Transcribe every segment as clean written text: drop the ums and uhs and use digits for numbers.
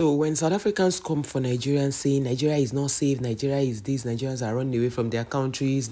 So when South Africans come for Nigerians saying Nigeria is not safe, Nigeria is this, Nigerians are running away from their countries,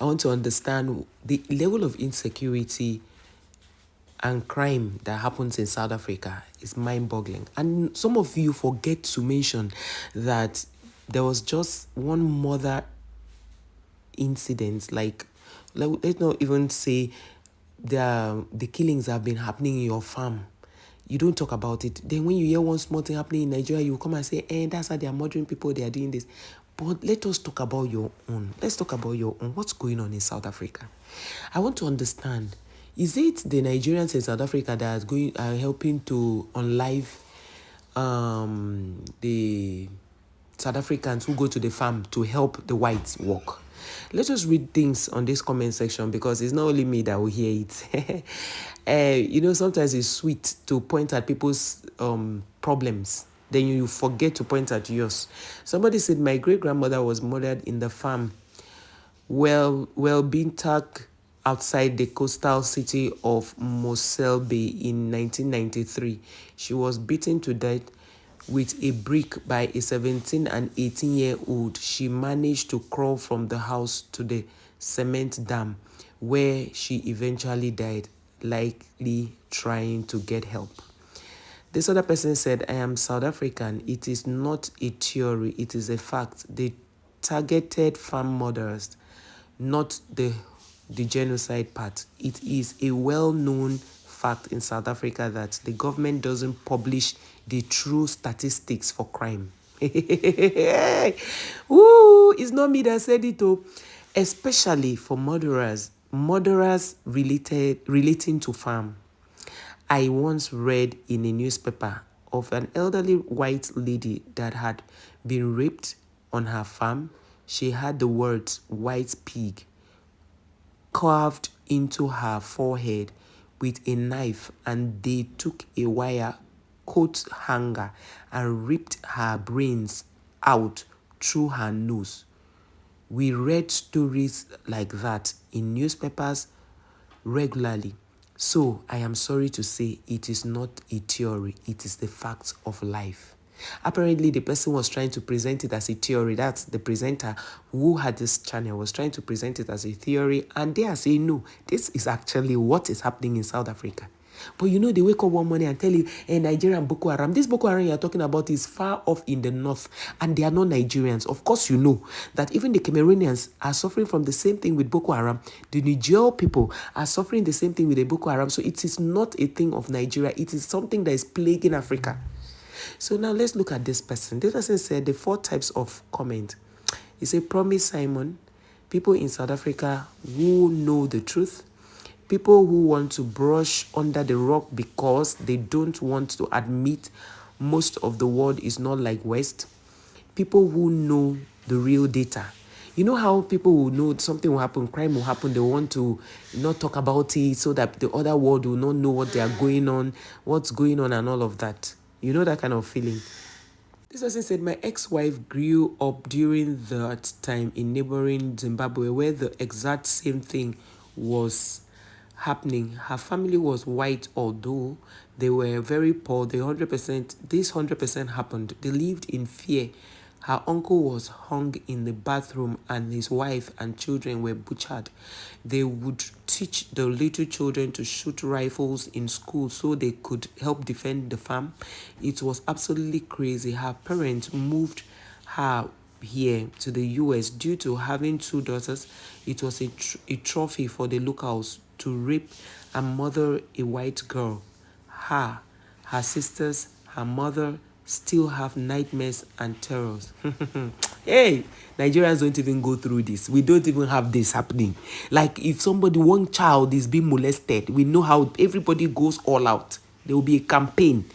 I want to understand the level of insecurity and crime that happens in South Africa is mind-boggling. And some of you forget to mention that there was just one mother incident, like let's not even say the killings have been happening in your farm. You don't talk about it. Then when you hear one small thing happening in Nigeria, you come and say, that's how they are murdering people, they are doing this. But let us talk about your own. Let's talk about your own. What's going on in South Africa? I want to understand. Is it the Nigerians in South Africa that are helping to unlive the South Africans who go to the farm to help the whites work? Let's just read things on this comment section because it's not only me that will hear it. Sometimes it's sweet to point at people's problems. Then you forget to point at yours. Somebody said, my great-grandmother was murdered in the farm. Being tucked outside the coastal city of Mosel Bay in 1993. She was beaten to death with a brick by a 17 and 18-year-old. She managed to crawl from the house to the cement dam, where she eventually died, likely trying to get help. This other person said, I am South African. It is not a theory, it is a fact. They targeted farm mothers, not the genocide part. It is a well-known fact in South Africa that the government doesn't publish the true statistics for crime. Ooh, it's not me that said it though. Especially for murderers relating to farm. I once read in a newspaper of an elderly white lady that had been raped on her farm. She had the words white pig carved into her forehead with a knife, and they took a wire coat hanger and ripped her brains out through her nose. We read stories like that in newspapers regularly. So I am sorry to say it is not a theory, it is the facts of life. Apparently, the person was trying to present it as a theory. That's the presenter who had this channel was trying to present it as a theory, and they are saying, no, this is actually what is happening in South Africa. But they wake up one morning and tell you, Nigeria and Boko Haram. This Boko Haram you're talking about is far off in the north, and they are not Nigerians. Of course, you know that even the Cameroonians are suffering from the same thing with Boko Haram. The Nigerian people are suffering the same thing with the Boko Haram. So it is not a thing of Nigeria. It is something that is plaguing Africa. So now let's look at this person. This person said the 4 types of comment. He said, Promise Simon, people in South Africa who know the truth, people who want to brush under the rock because they don't want to admit most of the world is not like West, people who know the real data. You know how people will know something will happen, crime will happen, they want to not talk about it so that the other world will not know what they are going on, what's going on and all of that. You know that kind of feeling. This person said, my ex-wife grew up during that time in neighboring Zimbabwe where the exact same thing was happening. Her family was white, although they were very poor. This 100% happened. They lived in fear. Her uncle was hung in the bathroom and his wife and children were butchered. They would teach the little children to shoot rifles in school so they could help defend the farm. It was absolutely crazy. Her parents moved her here to the US due to having 2 daughters. It was a trophy for the locals to rape and murder a white girl. Her sisters, her mother still have nightmares and terrors. Hey, Nigerians don't even go through this. We don't even have this happening. Like if one child is being molested, we know how everybody goes all out. There will be a campaign.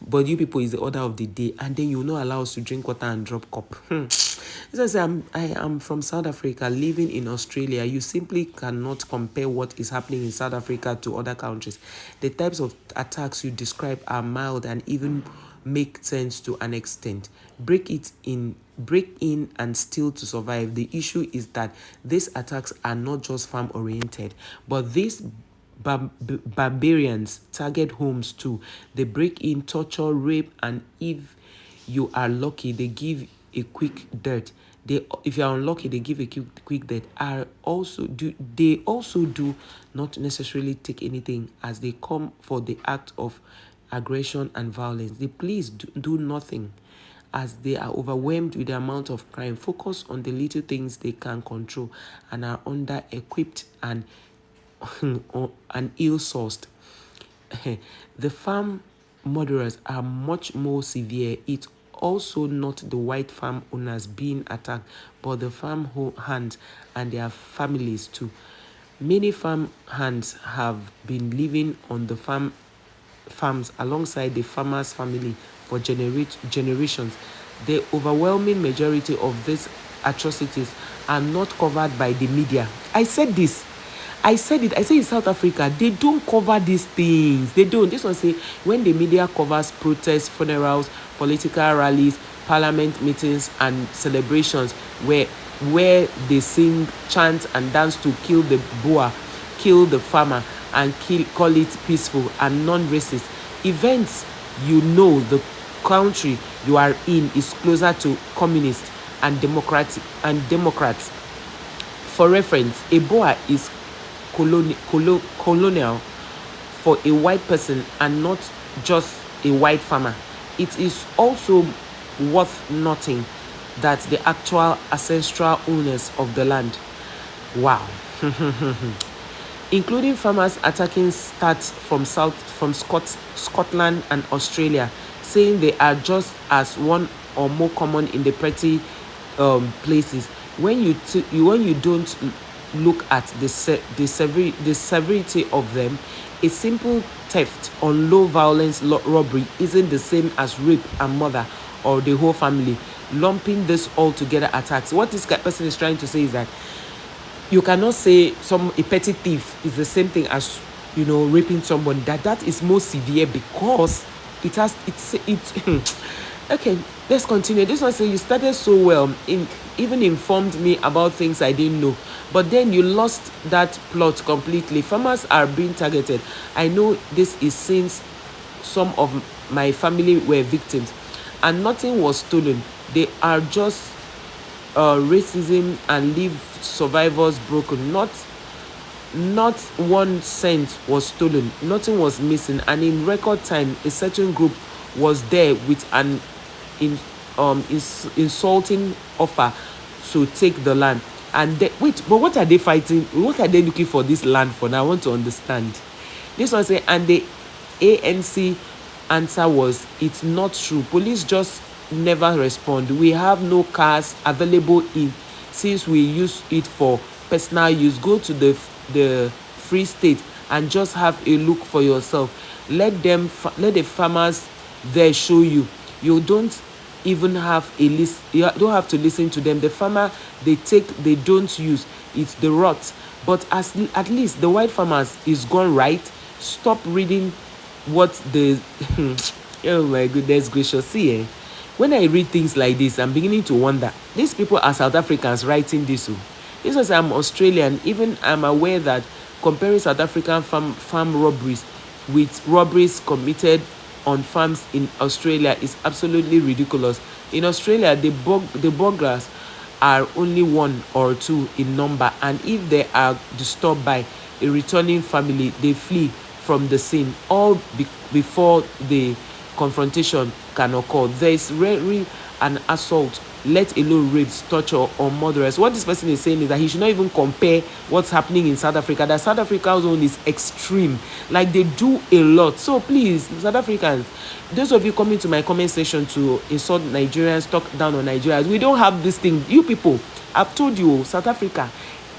But you people is the order of the day, and then you will not allow us to drink water and drop cup. I am from South Africa, living in Australia. You simply cannot compare what is happening in South Africa to other countries. The types of attacks you describe are mild and even make sense to an extent. Break in and steal to survive. The issue is that these attacks are not just farm oriented, but these barbarians target homes too. They break in, torture, rape, and you are lucky, they give a quick death. If you are unlucky, they give a quick death. They also do not necessarily take anything as they come for the act of aggression and violence. They please do nothing as they are overwhelmed with the amount of crime. Focus on the little things they can control and are under equipped and ill-sourced. The farm murderers are much more severe. It's also not the white farm owners being attacked, but the farm hands and their families too. Many farm hands have been living on the farms alongside the farmer's family for generations. The overwhelming majority of these atrocities are not covered by the media. I said this. I said it. I say in South Africa, they don't cover these things. They don't. This one say when the media covers protests, funerals, political rallies, parliament meetings, and celebrations where they sing, chant, and dance to kill the Boer, kill the farmer, and call it peaceful and non-racist events, you know the country you are in is closer to communists and Democrats. For reference, a Boer is colonial for a white person and not just a white farmer. It is also worth noting that the actual ancestral owners of the land, wow, including farmers attacking stats from Scotland and Australia, saying they are just as one or more common in the petty places. When you don't look at the severity of them, a simple theft or low violence robbery isn't the same as rape and murder or the whole family. Lumping this all together attacks. What this person is trying to say is that you cannot say a petty thief is the same thing as raping someone. That is more severe because it's okay. Let's continue. This one says you started so well, even informed me about things I didn't know, but then you lost that plot completely. Farmers are being targeted. I know this is since some of my family were victims and nothing was stolen. They are just racism and leave survivors broken. Not 1 cent was stolen, nothing was missing, and in record time a certain group was there with an insulting offer to take the land. And but what are they fighting? What are they looking for this land for? Now I want to understand. This one say, and the ANC answer was, it's not true. Police just never respond. We have no cars available since we use it for personal use. Go to the Free State and just have a look for yourself. Let the farmers there show you. You don't even have a list. You don't have to listen to them. The farmer they don't use, it's the rot. But at least the white farmers is gone, right? Stop reading what the oh my goodness gracious. See, when I read things like this, I'm beginning to wonder, these people are South Africans writing this. This was, I'm Australian. Even I'm aware that comparing South African farm robberies with robberies committed on farms in Australia is absolutely ridiculous. In Australia, the burglars are only 1 or 2 in number, and if they are disturbed by a returning family, they flee from the scene all before the confrontation can occur. There is rarely an assault, let alone rapes, torture, or murderers. What this person is saying is that he should not even compare what's happening in South Africa. That South Africa's zone is extreme. Like, they do a lot. So please, South Africans, those of you coming to my comment section to insult Nigerians, talk down on Nigerians, we don't have this thing. You people, I've told you, South Africa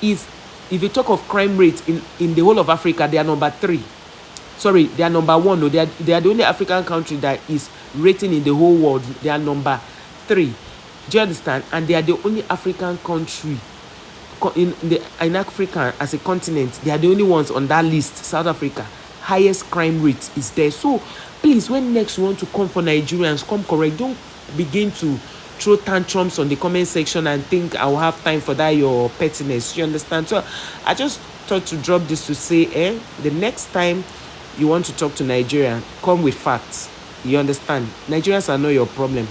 is, if you talk of crime rate in the whole of Africa, they are number 3. Sorry, they are number 1. No, they are the only African country that is rating in the whole world. They are number 3. Do you understand? And they are the only African country in Africa as a continent. They are the only ones on that list. South Africa, highest crime rate is there. So please, when next you want to come for Nigerians, come correct. Don't begin to throw tantrums on the comment section and think I will have time for that your pettiness. You understand? So I just thought to drop this to say, the next time you want to talk to Nigeria, come with facts. You understand? Nigerians are not your problem.